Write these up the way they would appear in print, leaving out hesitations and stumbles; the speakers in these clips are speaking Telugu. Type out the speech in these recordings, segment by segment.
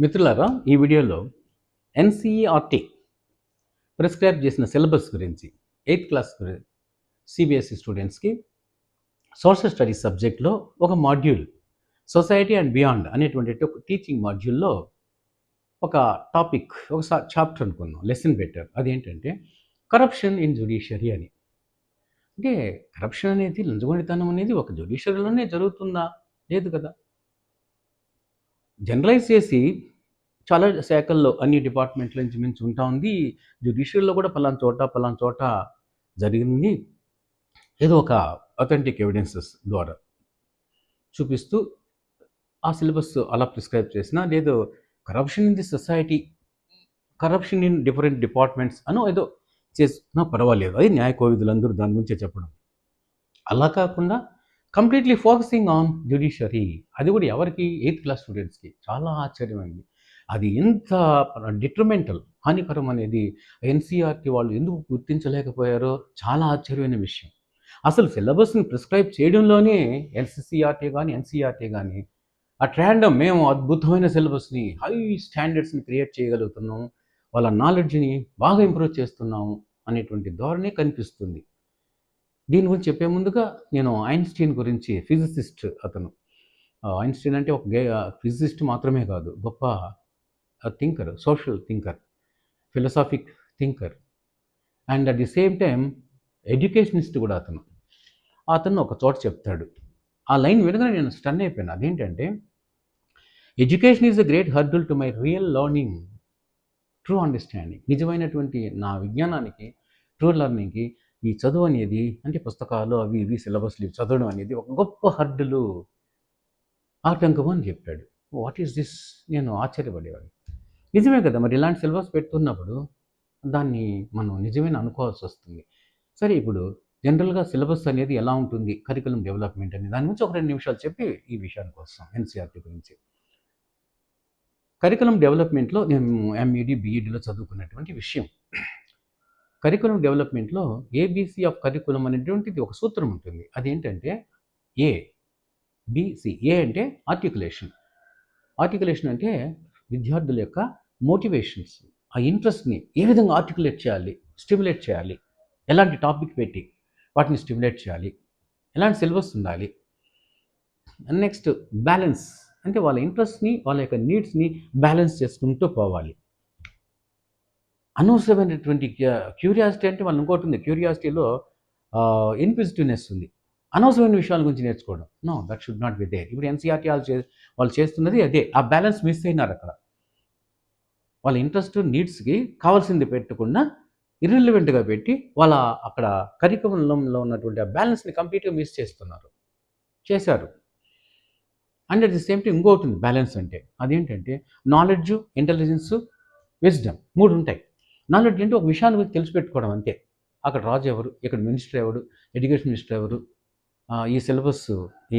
మిత్రులారా, ఈ వీడియోలో ఎన్సీఈఆర్టీ ప్రిస్క్రైబ్ చేసిన సిలబస్ గురించి 8th క్లాస్ సిబిఎస్ఈ స్టూడెంట్స్కి సోషల్ స్టడీస్ సబ్జెక్ట్లో ఒక మాడ్యూల్ సొసైటీ అండ్ బియాండ్ అనేటువంటి ఒక టీచింగ్ మాడ్యూల్లో ఒక టాపిక్, ఒక చాప్టర్ అనుకున్నాం, లెసన్ పెట్టారు. అదేంటంటే కరప్షన్ ఇన్ జ్యుడిషియరీ అని. అంటే కరప్షన్ అనేది, లంచగొండితనం అనేది ఒక జ్యుడిషియరీలోనే జరుగుతుందా? లేదు కదా. జనరలైజ్ చేసి చాలా శాఖల్లో, అన్ని డిపార్ట్మెంట్ల నుంచి మించి ఉంటా ఉంది. జ్యుడిషియరీలో కూడా పలానా చోట జరిగింది, ఏదో ఒక అథెంటిక్ ఎవిడెన్సెస్ ద్వారా చూపిస్తూ ఆ సిలబస్ అలా ప్రిస్క్రైబ్ చేసినా, లేదు corruption in the society, corruption in different departments అనో ఏదో చేసినా పర్వాలేదు, అది న్యాయ కోవిదులందరూ దాని గురించే చెప్పడం. అలా కాకుండా కంప్లీట్లీ ఫోకసింగ్ ఆన్ జ్యుడిషియరీ, అది కూడా ఎవరికి? 8th క్లాస్ స్టూడెంట్స్కి. చాలా ఆశ్చర్యమైంది. అది ఎంత డిట్రిమెంటల్, హానికరం అనేది ఎన్సీఆర్టీ వాళ్ళు ఎందుకు గుర్తించలేకపోయారో చాలా ఆశ్చర్యమైన విషయం. అసలు సిలబస్ని ప్రిస్క్రైబ్ చేయడంలోనే ఎన్సీఆర్టీ కానీ ఎన్సీఆర్టీ కానీ అట్ ర్యాండమ్ మేము అద్భుతమైన సిలబస్ని, హై స్టాండర్డ్స్ని క్రియేట్ చేయగలుగుతున్నాం, వాళ్ళ నాలెడ్జ్ని బాగా ఇంప్రూవ్ చేస్తున్నాము అనేటువంటి ధోరణి కనిపిస్తుంది. దీని గురించి చెప్పే ముందుగా నేను ఐన్స్టీన్ గురించి, ఫిజిసిస్ట్ అతను. ఐన్స్టీన్ అంటే ఒక ఫిజిసిస్ట్ మాత్రమే కాదు, గొప్ప thinker, social thinker, philosophic thinker, and at the same time educationist కూడా అతను ఒక చోట చెప్తాడు. ఆ లైన్ వినగానే నేను స్టన్ అయిపోయాను. అదేంటంటే, education is a great hurdle to my real learning, true understanding. నిజమైనటువంటి నా విజ్ఞానానికి, ట్రూ లర్నింగ్కి ఈ చదువు అనేది, అంటే పుస్తకాలు అవి ఇవి సిలబస్లు చదవడం అనేది ఒక గొప్ప హర్డులు, ఆటంకం అని చెప్పాడు. What is this? నేను ఆశ్చర్యపడేవాడిని. నిజమే కదా, మరి ఇలాంటి సిలబస్ పెడుతున్నప్పుడు దాన్ని మనం నిజమైన అనుకోవాల్సి వస్తుంది. సరే, ఇప్పుడు జనరల్గా సిలబస్ అనేది ఎలా ఉంటుంది, కరికులం డెవలప్మెంట్ అనే దాని గురించి ఒక 2 నిమిషాలు చెప్పి ఈ విషయానికి వస్తాం, ఎన్సీఆర్టీ గురించి. కరికులం డెవలప్మెంట్లో నేను ఎంఈడి బిఈడిలో చదువుకున్నటువంటి విషయం. కరికులం డెవలప్మెంట్లో ఏబీసీ ఆఫ్ కరికులం అనేటువంటిది ఒక సూత్రం ఉంటుంది. అదేంటంటే ఏబిసి. ఏ అంటే ఆర్టికులేషన్. ఆర్టికులేషన్ అంటే విద్యార్థుల యొక్క మోటివేషన్స్, ఆ ఇంట్రెస్ట్ని ఏ విధంగా ఆర్టికులేట్ చేయాలి, స్టిమ్యులేట్ చేయాలి, ఎలాంటి టాపిక్ పెట్టి వాటిని స్టిమ్యులేట్ చేయాలి, ఎలాంటి సిలబస్ ఉండాలి. నెక్స్ట్ బ్యాలెన్స్, అంటే వాళ్ళ ఇంట్రెస్ట్ని, వాళ్ళ యొక్క నీడ్స్ని బ్యాలెన్స్ చేసుకుంటూ పోవాలి. అనవసరమైనటువంటి క్యూరియాసిటీ, అంటే వాళ్ళు ఇంకోటి ఉంది, క్యూరియాసిటీలో ఇన్క్విజిటివ్నెస్ ఉంది. అనవసరమైన విషయాల గురించి నేర్చుకోవడం, no, that should not be there. ఇప్పుడు ఎన్సీఆర్టీ వాళ్ళు చేస్తున్నది అదే. ఆ బ్యాలెన్స్ మిస్ అయినారు అక్కడ. వాళ్ళ ఇంట్రెస్ట్, నీడ్స్కి కావాల్సింది పెట్టకుండా ఇర్రిలవెంట్గా పెట్టి వాళ్ళ అక్కడ కరికులంలో ఉన్నటువంటి ఆ బ్యాలెన్స్ని కంప్లీట్గా మిస్ చేశారు. And at the same time ఇంకోటి ఉంది బ్యాలెన్స్ అంటే. అదేంటంటే నాలెడ్జ్, ఇంటెలిజెన్స్, విజ్డమ్, 3 ఉంటాయి. నాలెడ్జ్ అంటే ఒక విషయాన్ని గురించి తెలిసిపెట్టుకోవడం అంతే. అక్కడ రాజు ఎవరు, ఇక్కడ మినిస్టర్ ఎవరు, ఎడ్యుకేషన్ మినిస్టర్ ఎవరు, ఈ సిలబస్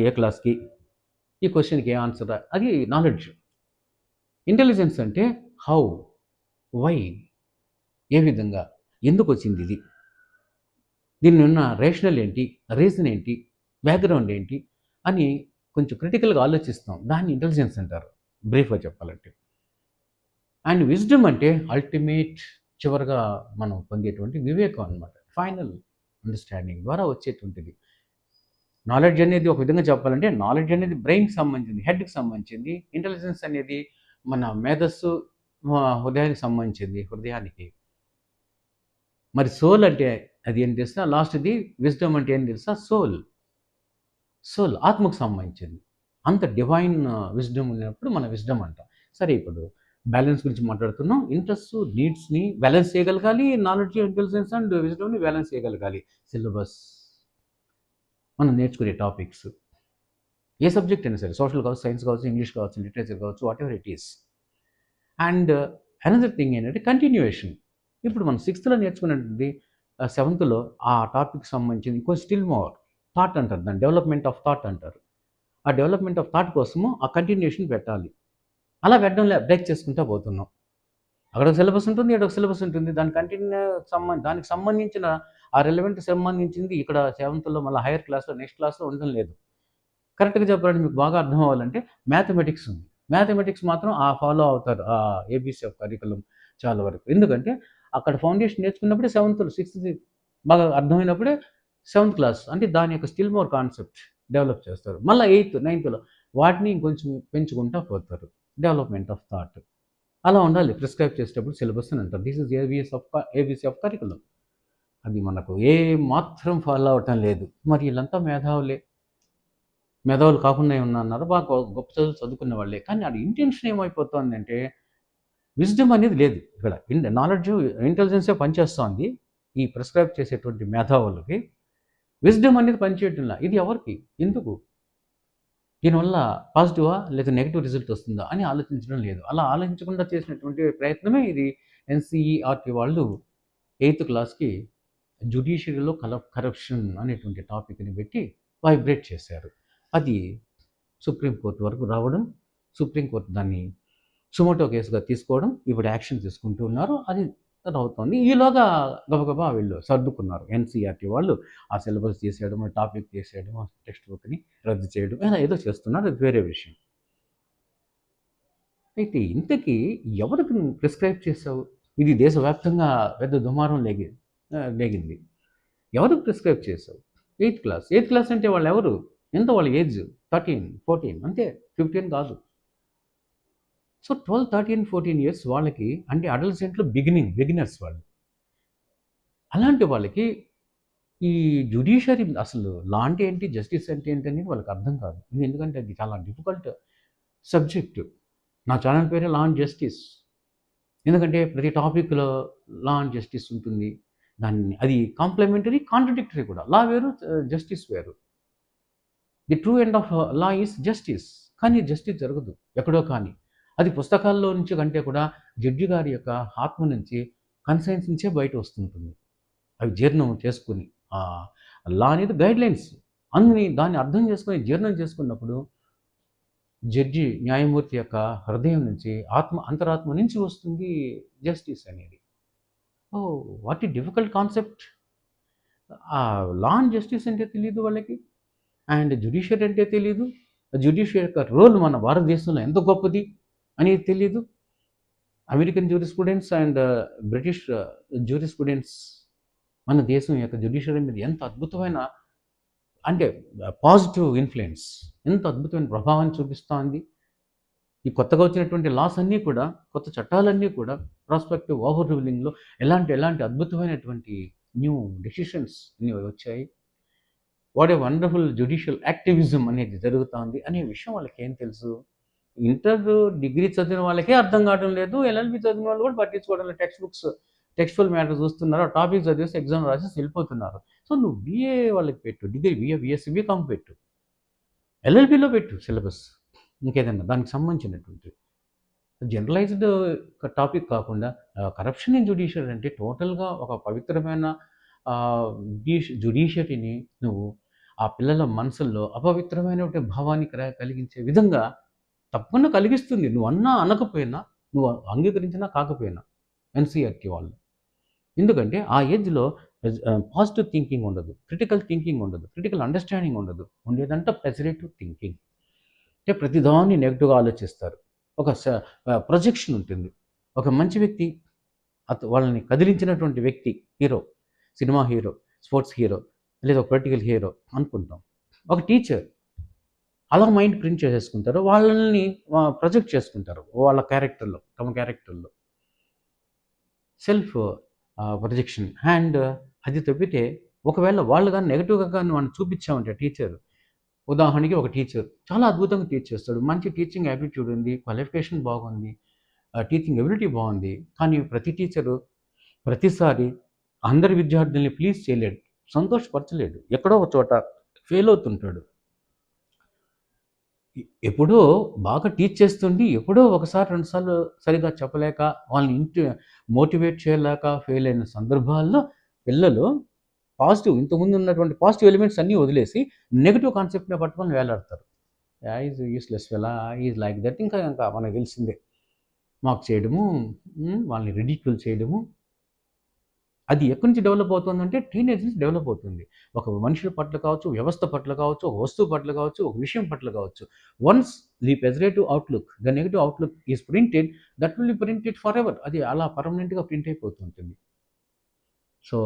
ఏ క్లాస్కి, ఈ క్వశ్చన్కి ఏ ఆన్సర్, అది నాలెడ్జ్. ఇంటెలిజెన్స్ అంటే హౌ, వై, ఏ విధంగా, ఎందుకు వచ్చింది ఇది, దీన్ని ఉన్న రేషనల్ ఏంటి, రీజన్ ఏంటి, బ్యాక్గ్రౌండ్ ఏంటి అని కొంచెం క్రిటికల్గా ఆలోచిస్తాం. దాన్ని ఇంటెలిజెన్స్ అంటారు, బ్రీఫ్గా చెప్పాలంటే. అండ్ విజ్డమ్ అంటే అల్టిమేట్, చివరిగా మనం పొందేటువంటి వివేకం అనమాట, ఫైనల్ అండర్స్టాండింగ్ ద్వారా వచ్చేటువంటిది. నాలెడ్జ్ అనేది ఒక విధంగా చెప్పాలంటే, నాలెడ్జ్ అనేది బ్రెయిన్కి సంబంధించింది, హెడ్కి సంబంధించింది. ఇంటెలిజెన్స్ అనేది మన మేధస్సు, హృదయానికి సంబంధించింది, హృదయానికి. మరి సోల్ అంటే అది ఏం తెలుసా? లాస్ట్ది విజ్డమ్ అంటే ఏం తెలుసా? సోల్ ఆత్మకు సంబంధించింది. అంత డివైన్ విజ్డమ్ ఉన్నప్పుడు మన విజ్డమ్ అంటాం. సరే, ఇప్పుడు బ్యాలెన్స్ గురించి మాట్లాడుతున్నాం. ఇంట్రెస్ట్, నీడ్స్ని బ్యాలెన్స్ చేయగలగాలి, నాలెడ్జ్, ఇంటెలిజెన్స్ అండ్ విజ్డమ్ని బ్యాలెన్స్ చేయగలగాలి. సిలబస్, మనం నేర్చుకునే టాపిక్స్, ఏ సబ్జెక్ట్ అయినా సరే, సోషల్ కావచ్చు, సైన్స్ కావచ్చు, ఇంగ్లీష్ కావచ్చు, లిటరేచర్ కావచ్చు, what ever it is. And another thing ఏంటంటే కంటిన్యూయేషన్. ఇప్పుడు మనం 6th నేర్చుకునేది 7th ఆ టాపిక్ సంబంధించింది ఇంకో స్టిల్ మోర్ థాట్ అంటారు, దాన్ని డెవలప్మెంట్ ఆఫ్ థాట్ అంటారు. ఆ డెవలప్మెంట్ ఆఫ్ థాట్ కోసము ఆ కంటిన్యూషన్ పెట్టాలి. అలా పెట్టడంలో బ్రేక్ చేసుకుంటూ పోతున్నాం. అక్కడ ఒక సిలబస్ ఉంటుంది, ఇక్కడ ఒక సిలబస్ ఉంటుంది, దానికి సంబంధించిన ఆ రిలవెంట్ సంబంధించింది ఇక్కడ 7th మళ్ళీ హైయర్ క్లాస్లో, నెక్స్ట్ క్లాస్లో ఉండడం లేదు. కరెక్ట్గా చెప్పాలంటే మీకు బాగా అర్థం అవ్వాలంటే మ్యాథమెటిక్స్ ఉంది. మ్యాథమెటిక్స్ మాత్రం ఫాలో అవుతారు ఏబీసీ ఆఫ్ కరికులం చాలా వరకు. ఎందుకంటే అక్కడ ఫౌండేషన్ నేర్చుకున్నప్పుడే సిక్స్త్ బాగా అర్థమైనప్పుడే సెవెంత్ క్లాస్ అంటే దాని యొక్క స్టిల్ మోర్ కాన్సెప్ట్ డెవలప్ చేస్తారు. మళ్ళీ ఎయిత్ నైన్త్లో వాటిని ఇంకొంచెం పెంచుకుంటూ పోతారు. డెవలప్మెంట్ ఆఫ్ థాట్ అలా ఉండాలి. ప్రిస్క్రైబ్ చేసేటప్పుడు సిలబస్ అని అంటారు. This is ABC of curriculum. అది మనకు ఏ మాత్రం ఫాలో అవటం లేదు. మరి వీళ్ళంతా మేధావులు కాకుండా ఏమన్నా అన్నారు, బాగా గొప్ప చదువుకున్న వాళ్ళే. కానీ అది ఇంటెన్షన్ ఏమైపోతుందంటే విజ్డమ్ అనేది లేదు ఇక్కడ. నాలెడ్జ్ ఇంటెలిజెన్సే పనిచేస్తోంది ఈ ప్రిస్క్రైబ్ చేసేటువంటి మేధావులకి. విజ్డమ్ అనేది పనిచేయటంలా. ఇది ఎవరికి, ఎందుకు, దీనివల్ల పాజిటివా లేదా నెగిటివ్ రిజల్ట్ వస్తుందా అని ఆలోచించడం లేదు. అలా ఆలోచించకుండా చేసినటువంటి ప్రయత్నమే ఇది. ఎన్సీఈఆర్టీ వాళ్ళు 8th క్లాస్కి జ్యుడిషియరీలో కరప్షన్ అనేటువంటి టాపిక్ని పెట్టి వైబ్రేట్ చేశారు. అది సుప్రీంకోర్టు వరకు రావడం, సుప్రీంకోర్టు దాన్ని సుమోటో కేసుగా తీసుకోవడం, ఇప్పుడు యాక్షన్ తీసుకుంటూ ఉన్నారు. అది అవుతుంది. ఈలోగా గబగబా వీళ్ళు సర్దుకున్నారు. ఎన్సీఆర్టీ వాళ్ళు ఆ సిలబస్ తీసేయడం, టాపిక్ తీసేయడం, టెక్స్ట్ బుక్ని రద్దు చేయడం, ఇలా ఏదో చేస్తున్నారు. అది వేరే విషయం. అయితే ఇంతకీ ఎవరికి నువ్వు ప్రిస్క్రైబ్ చేసావు? ఇది దేశవ్యాప్తంగా పెద్ద దుమారం లేగింది. ఎవరికి ప్రిస్క్రైబ్ చేసావు? 8th క్లాస్ అంటే వాళ్ళు ఎవరు? ఎంత వాళ్ళ ఏజ్? 13, 14 అంతే, 15 కాదు. సో 12, 13, 14 ఇయర్స్ వాళ్ళకి అంటే అడల్సెంట్లో బిగినర్స్ వాళ్ళు. అలాంటి వాళ్ళకి ఈ జ్యుడిషియరీ అసలు లా అంటే ఏంటి, జస్టిస్ అంటే ఏంటి అనేది వాళ్ళకి అర్థం కాదు. ఎందుకంటే అది చాలా డిఫికల్ట్ సబ్జెక్టు. నా ఛానల్ పేరే లా అండ్ జస్టిస్. ఎందుకంటే ప్రతి టాపిక్లో లా అండ్ జస్టిస్ ఉంటుంది. అది కాంప్లిమెంటరీ, కాంట్రడిక్టరీ కూడా. లా వేరు, జస్టిస్ వేరు. The true end of law is justice. కానీ జస్టిస్ జరగదు ఎక్కడో కానీ. అది పుస్తకాల్లో నుంచి కంటే కూడా జడ్జి గారి యొక్క ఆత్మ నుంచి, కన్సైన్స్ నుంచే బయట వస్తుంటుంది. అవి జీర్ణం చేసుకుని లా అనేది గైడ్లైన్స్. దాన్ని అర్థం చేసుకొని జీర్ణం చేసుకున్నప్పుడు జడ్జి న్యాయమూర్తి యొక్క హృదయం నుంచి, అంతరాత్మ నుంచి వస్తుంది జస్టిస్ అనేది. వాట్ ఈ difficult concept. Law and justice అంటే తెలియదు వాళ్ళకి, అండ్ జ్యుడిషియరీ అంటే తెలియదు. జ్యుడిషియరీ యొక్క రోల్ మన భారతదేశంలో ఎంత గొప్పది అనేది తెలియదు. American jurisprudence and British jurisprudence మన దేశం యొక్క జ్యుడిషియరీ మీద ఎంత అద్భుతమైన అంటే పాజిటివ్ ఇన్ఫ్లుయెన్స్, ఎంత అద్భుతమైన ప్రభావాన్ని చూపిస్తోంది. ఈ కొత్తగా వచ్చినటువంటి లాస్ అన్నీ కూడా, కొత్త చట్టాలన్నీ కూడా ప్రాస్పెక్టివ్ ఓవర్ రూలింగ్లో ఎలాంటి అద్భుతమైనటువంటి న్యూ డెసిషన్స్ అన్నీ వచ్చాయి. What a wonderful judicial activism అనేది జరుగుతోంది అనే విషయం వాళ్ళకి ఏం తెలుసు? డిగ్రీ చదివిన వాళ్ళకే అర్థం కావడం లేదు. ఎల్ఎల్బి చదివిన వాళ్ళు కూడా పట్టించుకోవడం లేదు. టెక్స్టువల్ మ్యాటర్ చూస్తున్నారు, టాపిక్ చదివేసి ఎగ్జామ్ రాసేసి వెళ్ళిపోతున్నారు. సో నువ్వు BA వాళ్ళకి పెట్టు, డిగ్రీ BSc BCom పెట్టు, ఎల్ఎల్బిలో పెట్టు సిలబస్, ఇంకేదన్నా దానికి సంబంధించినటువంటి జనరలైజ్డ్ టాపిక్ కాకుండా. కరప్షన్ ఇన్ జ్యుడిషియరీ అంటే టోటల్గా ఒక పవిత్రమైన జ్యుడిషియరీని నువ్వు ఆ పిల్లల మనసుల్లో అపవిత్రమైనటువంటి భావాన్ని కలిగించే విధంగా తప్పకుండా కలిగిస్తుంది. నువ్వు అన్నా అనకపోయినా, నువ్వు అంగీకరించినా కాకపోయినా ఎన్సీఆర్టీ వాళ్ళు. ఎందుకంటే ఆ ఏజ్లో పాజిటివ్ థింకింగ్ ఉండదు, క్రిటికల్ థింకింగ్ ఉండదు, క్రిటికల్ అండర్స్టాండింగ్ ఉండదు. ఉండేదంటే పెసిరేటివ్ థింకింగ్. అంటే ప్రతిదాన్ని నెగిటివ్గా ఆలోచిస్తారు. ఒక ప్రొజెక్షన్ ఉంటుంది. ఒక మంచి వ్యక్తి, వాళ్ళని కదిలించినటువంటి వ్యక్తి, hero, cinema hero, sports hero, లేదా ఒక పొలిటికల్ హీరో అనుకుంటాం. ఒక టీచర్ అలా మైండ్ ప్రింట్ చేసేసుకుంటారు, వాళ్ళని ప్రొజెక్ట్ చేసుకుంటారు వాళ్ళ క్యారెక్టర్లో, తమ క్యారెక్టర్లో సెల్ఫ్ ప్రొజెక్షన్. అండ్ అది తప్పితే ఒకవేళ వాళ్ళు కానీ నెగిటివ్గా కానీ మనం చూపించామంటే టీచర్, ఉదాహరణకి ఒక టీచర్ చాలా అద్భుతంగా టీచ్ చేస్తాడు, మంచి టీచింగ్ యాటిట్యూడ్ ఉంది, క్వాలిఫికేషన్ బాగుంది, టీచింగ్ ఎబిలిటీ బాగుంది. కానీ ప్రతి టీచరు ప్రతిసారి అందరి విద్యార్థుల్ని ప్లీజ్ చేయలేడు, సంతోషపరచలేడు, ఎక్కడో ఒక చోట ఫెయిల్ అవుతుంటాడు. ఎప్పుడో బాగా టీచ్ చేస్తుండి ఎప్పుడో ఒకసారి 2 సార్లు సరిగా చెప్పలేక, వాళ్ళని మోటివేట్ చేయలేక ఫెయిల్ అయిన సందర్భాల్లో పిల్లలు ఇంతకుముందు ఉన్నటువంటి పాజిటివ్ ఎలిమెంట్స్ అన్నీ వదిలేసి నెగిటివ్ కాన్సెప్ట్ని పట్టుకొని వేలాడతారు. Is useless fellow, is like that. ఇంకా మనకు తెలిసిందే, మాకు చేయడము, వాళ్ళని రిడిక్యూల్ చేయడము. అది ఎక్కడి నుంచి డెవలప్ అవుతుందంటే టీనేజ్ నుంచి డెవలప్ అవుతుంది. ఒక మనుషుల పట్ల కావచ్చు, వ్యవస్థ పట్ల కావచ్చు, ఒక వస్తువు పట్ల కావచ్చు, ఒక విషయం పట్ల కావచ్చు. Once the pejorative outlook, the negative outlook is printed, that will be printed forever. అది అలా పర్మనెంట్‌గా ప్రింట్ అయిపోతూ ఉంటుంది. సో,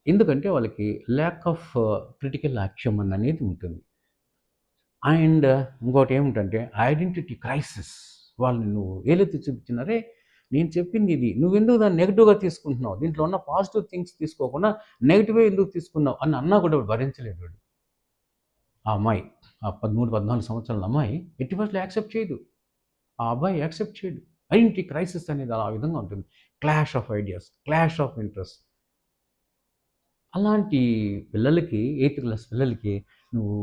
ఎందుకంటే వాళ్ళకి ల్యాక్ ఆఫ్ క్రిటికల్ యాక్షన్ అనేది ఉంటుంది. అండ్ ఇంకోటేమిటంటే ఐడెంటిటీ క్రైసిస్. వాళ్ళని నువ్వు ఏలెత్తి చూపించిన, "అరే! నేను చెప్పింది ఇది. నువ్వెందుకు దాన్ని నెగెటివ్‌గా తీసుకుంటున్నావు? దీంట్లో ఉన్న పాజిటివ్ థింగ్స్ తీసుకోకుండా నెగెటివే ఎందుకు తీసుకున్నావు?" అని అన్నా కూడా వాడు భరించలేడు వాడు. ఆ అమ్మాయి, ఆ 13, 14 సంవత్సరాల అమ్మాయి ఎట్టి పరిస్థితిలో యాక్సెప్ట్ చేయదు. ఆ అబ్బాయి యాక్సెప్ట్ చేయడు. ఐడెంటిటీ క్రైసిస్ అనేది ఆ విధంగా ఉంటుంది. Clash of ideas, clash of interest. అలాంటి పిల్లలకి, ఎయిత్ క్లాస్ పిల్లలకి నువ్వు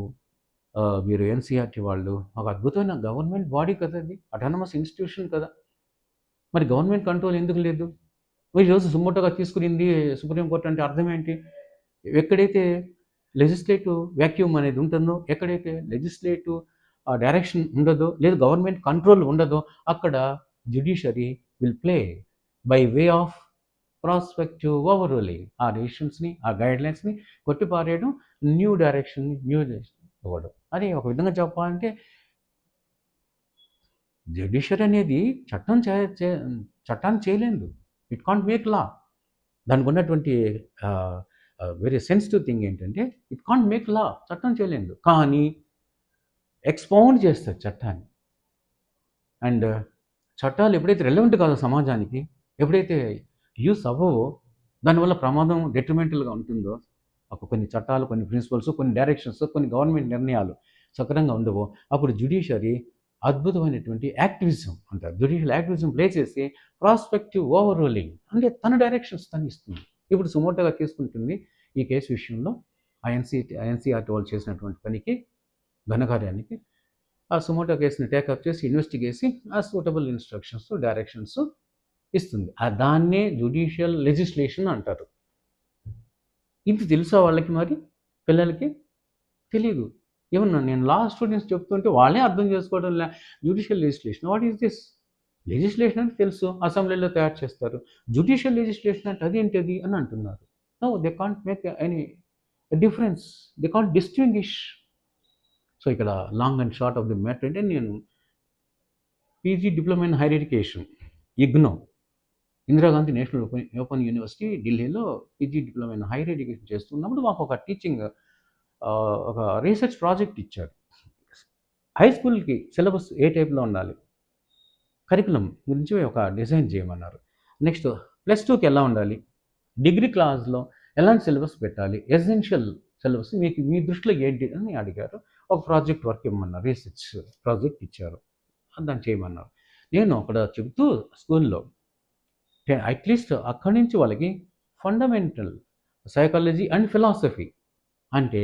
మీరు ఎన్‌సీఈఆర్‌టీ వాళ్ళు ఒక అద్భుతమైన గవర్నమెంట్ బాడీ కదా అది. అటానమస్ ఇన్‌స్టిట్యూషన్ కదా! మరి గవర్నమెంట్ కంట్రోల్ ఎందుకు లేదు? ఈరోజు సుమోటోగా తీసుకునింది సుప్రీం కోర్ట్ అంటే అర్థం ఏంటి? ఎక్కడైతే లెజిస్లేటివ్ వాక్యూమ్ అనేది ఉంటుందో, ఎక్కడైతే లెజిస్లేటివ్ డైరెక్షన్ ఉండదో, లేదు గవర్నమెంట్ కంట్రోల్ ఉండదో, అక్కడ judiciary will play by way of prospective over ruling. ఆ డెసిషన్స్‌ని, ఆ గైడ్‌లైన్స్‌ని కొట్టిపారేయడం, న్యూ డైరెక్షన్, న్యూ ఇవ్వడం. అది ఒక విధంగా చెప్పాలంటే జ్యుడిషియరీ అనేది చట్టం చే చే చట్టాన్ని చేయలేదు. It can't make law. దానికి ఉన్నటువంటి వెరీ సెన్సిటివ్ థింగ్ ఏంటంటే ఇట్ కాంట్ మేక్ లా. చట్టం చేయలేదు. కానీ ఎక్స్‌పౌండ్ చేస్తది చట్టాన్ని. అండ్ చట్టాలు ఎప్పుడైతే రెలెవెంట్ కాదో సమాజానికి, ఎప్పుడైతే యూజ్ అవ్వవో, దానివల్ల ప్రమాదం డెట్రిమెంటల్‌గా ఉంటుందో, కొన్ని చట్టాలు, కొన్ని ప్రిన్సిపల్స్, కొన్ని డైరెక్షన్స్, కొన్ని గవర్నమెంట్ నిర్ణయాలు సక్రమంగా ఉండవో, అప్పుడు జ్యుడిషియరీ అద్భుతమైనటువంటి యాక్టివిజం అంటారు. జ్యుడిషియల్ యాక్టివిజం ప్లే చేసి ప్రాస్పెక్టివ్ ఓవర్ రూలింగ్ అంటే తన డైరెక్షన్స్ తను ఇస్తుంది. ఇప్పుడు సుమోటోగా తీసుకుంటుంది ఈ కేసు విషయంలో ఎన్‌సీఆర్‌టీ వాళ్ళు చేసినటువంటి పనికి, ఘనకార్యానికి ఆ సుమోటో కేసుని టేకప్ చేసి ఇన్వెస్టిగేట్ చేసి ఆ సూటబుల్ ఇన్స్ట్రక్షన్స్, డైరెక్షన్స్ ఇస్తుంది. దాన్నే జ్యుడిషియల్ లెజిస్లేషన్ అంటారు. ఇది తెలుసా వాళ్ళకి మరి పిల్లలకి? తెలీదు. ఈవెన్ నేను లా స్టూడెంట్స్ చెప్తుంటే వాళ్ళే అర్థం చేసుకోవడం లే. Judicial legislation what is this? Legislation అంటే తెలుసు, అసెంబ్లీలో తయారు చేస్తారు. జ్యుడిషియల్ లెజిస్లేషన్ అంటే అదేంటది అని అంటున్నారు. No, they can't make any difference. They can't distinguish. So ఇక్కడ long and short of the matter అంటే నేను PG diploma in higher education, IGNOU, Indira Gandhi national open university ఢిల్లీలో PG diploma in higher education చేస్తున్నప్పుడు మాకు ఒక టీచింగ్ ఒక రీసెర్చ్ ప్రాజెక్ట్ ఇచ్చారు. హై స్కూల్కి సిలబస్ ఏ టైప్లో ఉండాలి, కరికులం గురించి ఒక డిజైన్ చేయమన్నారు. నెక్స్ట్ +2కి ఎలా ఉండాలి, డిగ్రీ క్లాస్లో ఎలాంటి సిలబస్ పెట్టాలి, ఎసెన్షియల్ సిలబస్ మీకు మీ దృష్టిలో ఏంటి అని అడిగారు. ఒక ప్రాజెక్ట్ వర్క్ ఇవ్వమన్నారు, రీసెర్చ్ ప్రాజెక్ట్ ఇచ్చారు, దాన్ని చేయమన్నారు. నేను అక్కడ చెబుతూ స్కూల్లో అట్లీస్ట్ అక్కడి నుంచి వాళ్ళకి ఫండమెంటల్ సైకాలజీ అండ్ ఫిలాసఫీ అంటే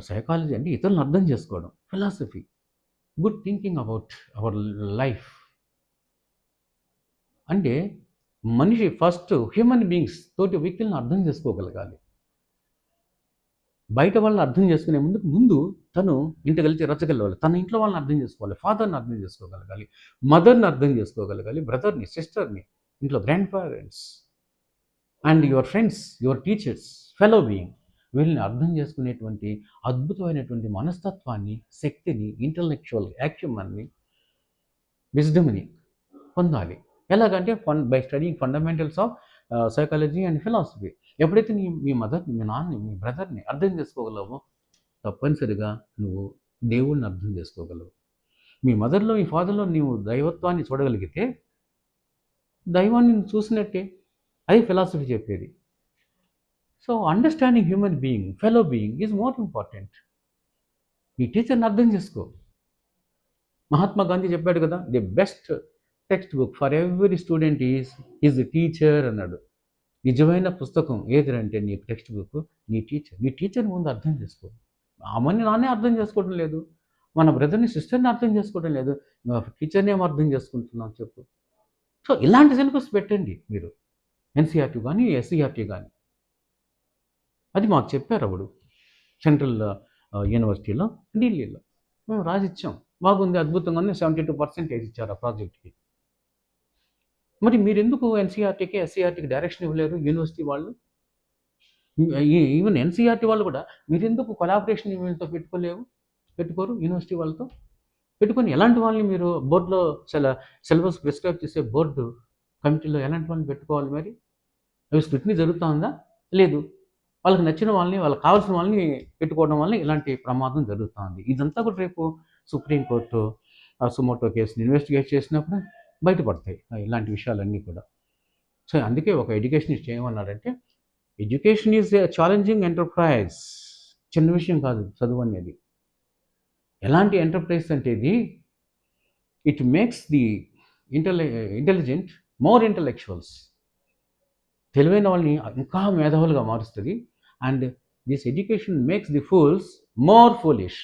సైకాలజీ అంటే ఇతరులను అర్థం చేసుకోవడం, philosophy good thinking about our life అంటే మనిషి ఫస్ట్ హ్యూమన్ బీయింగ్స్ తోటి వ్యక్తులను అర్థం చేసుకోగలగాలి. బయట వాళ్ళని అర్థం చేసుకునే ముందు తను ఇంటికెళ్తే రచ్చగలవాలి, తన ఇంట్లో వాళ్ళని అర్థం చేసుకోవాలి, ఫాదర్ని అర్థం చేసుకోగలగాలి, మదర్ని అర్థం చేసుకోగలగాలి, బ్రదర్ని, సిస్టర్ని, ఇంట్లో grand parents and your friends, your teachers, fellow being, వీళ్ళని అర్థం చేసుకునేటువంటి అద్భుతమైనటువంటి మనస్తత్వాన్ని, శక్తిని, ఇంటలెక్చువల్ యాక్యుమన్ని, విజ్డమ్ని పొందాలి. ఎలాగంటే by studying fundamentals of psychology and philosophy. ఎప్పుడైతే మీ మదర్ని, మీ నాన్నని, మీ బ్రదర్ని అర్థం చేసుకోగలవో తప్పనిసరిగా నువ్వు దేవుణ్ణి అర్థం చేసుకోగలవు. మీ మదర్లో, మీ ఫాదర్లో నీవు దైవత్వాన్ని చూడగలిగితే దైవాన్ని చూసినట్టే. అది ఫిలాసఫీ చెప్పేది. So understanding human being, fellow being is more important. నీ టీచర్ని అర్థం చేసుకో. మహాత్మా గాంధీ చెప్పాడు కదా, the best text book for every student is the teacher అన్నాడు. నిజమైన పుస్తకం ఏదంటే నీ టెక్స్ట్ బుక్ నీ టీచర్. నీ టీచర్ని ముందు అర్థం చేసుకో. అమ్మని నాన్నే అర్థం చేసుకోవడం లేదు, మన బ్రదర్ని సిస్టర్ని అర్థం చేసుకోవడం లేదు, టీచర్ని ఏమో అర్థం చేసుకుంటున్నాం చెప్పు. సో ఇలాంటి సిలబస్ పెట్టండి మీరు, ఎన్సీఆర్టీ కానీ ఎస్సీఆర్టీ కానీ. అది మాకు చెప్పారు అప్పుడు సెంట్రల్ యూనివర్సిటీలో ఢిల్లీలో. మేము రాసిచ్చాం, బాగుంది, అద్భుతంగా ఉంది. 72% ఇచ్చారు ఆ ప్రాజెక్ట్కి. మరి మీరెందుకు ఎన్సీఆర్టీకి, ఎస్సీఆర్టీకి డైరెక్షన్ ఇవ్వలేరు యూనివర్సిటీ వాళ్ళు? ఈవెన్ ఎన్సీఆర్టీ వాళ్ళు కూడా మీరెందుకు కొలాబరేషన్ వీళ్ళతో పెట్టుకోరు యూనివర్సిటీ వాళ్ళతో? పెట్టుకొని ఎలాంటి వాళ్ళని మీరు బోర్డులో సిలబస్ ప్రిస్క్రైబ్ చేసే బోర్డు కమిటీలో ఎలాంటి వాళ్ళని పెట్టుకోవాలి మరి? అవి స్క్రూటినీ జరుగుతా ఉందా? లేదు. వాళ్ళకి నచ్చిన వాళ్ళని, వాళ్ళకి కావాల్సిన వాళ్ళని పెట్టుకోవడం వల్ల ఇలాంటి ప్రమాదం జరుగుతా ఉంది. ఇదంతా కూడా రేపు సుప్రీంకోర్టు సుమోటో కేసుని ఇన్వెస్టిగేట్ చేసినప్పుడు బయటపడతాయి ఇలాంటి విషయాలన్నీ కూడా. సో అందుకే ఒక ఎడ్యుకేషనిస్ట్ ఏమన్నాడంటే, education is a challenging enterprise. చిన్న విషయం కాదు చదువు అనేది. ఎలాంటి ఎంటర్ప్రైజ్ అంటే ఇది, it makes the intelligent more intellectuals. తెలివైన వాళ్ళని ఇంకా మేధావులుగా మారుస్తుంది. And this education makes the fools more foolish.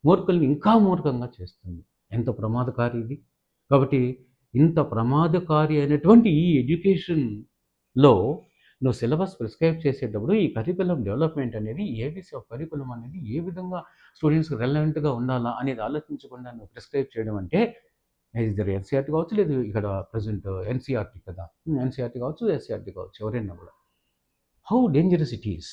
మూర్ఖుల్ని ఇంకా మూర్ఖంగా చేస్తుంది. ఎంత ప్రమాదకారి ఇది. కాబట్టి ఇంత ప్రమాదకారి అయినటువంటి ఈ ఎడ్యుకేషన్లో నువ్వు సిలబస్ ప్రిస్క్రైబ్ చేసేటప్పుడు ఈ కరికులం డెవలప్మెంట్ అనేది, ఏబీసీ ఆఫ్ కరికులం అనేది ఏ విధంగా స్టూడెంట్స్కి రెలవెంట్గా ఉండాలా అనేది ఆలోచించకుండా నువ్వు ప్రిస్క్రైబ్ చేయడం అంటే, ఇద్దరు ఎన్సీఆర్టీ కావచ్చు, లేదు ఇక్కడ ప్రజెంట్ ఎన్సీఆర్టీ కదా, ఎన్సీఆర్టీ కావచ్చు, ఎస్సీఆర్టీ కావచ్చు, ఎవరైనా కూడా. How dangerous it is.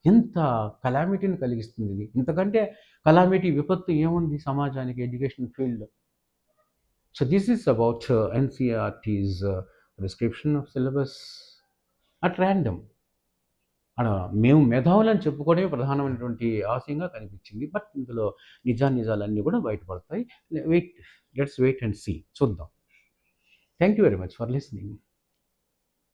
ఎంత కలామిటీని కలిగిస్తుంది ఇది. ఇంతకంటే కలామిటీ, విపత్తు ఏముంది సమాజానికి education field? So this is about NCERTs prescription of syllabus at random. అక్కడ మేము మేధావులని చెప్పుకోవడమే ప్రధానమైనటువంటి ఆశయంగా కనిపించింది. బట్ ఇందులో నిజాలన్నీ కూడా బయటపడతాయి. Let's wait and see. చూద్దాం. Thank you very much for listening.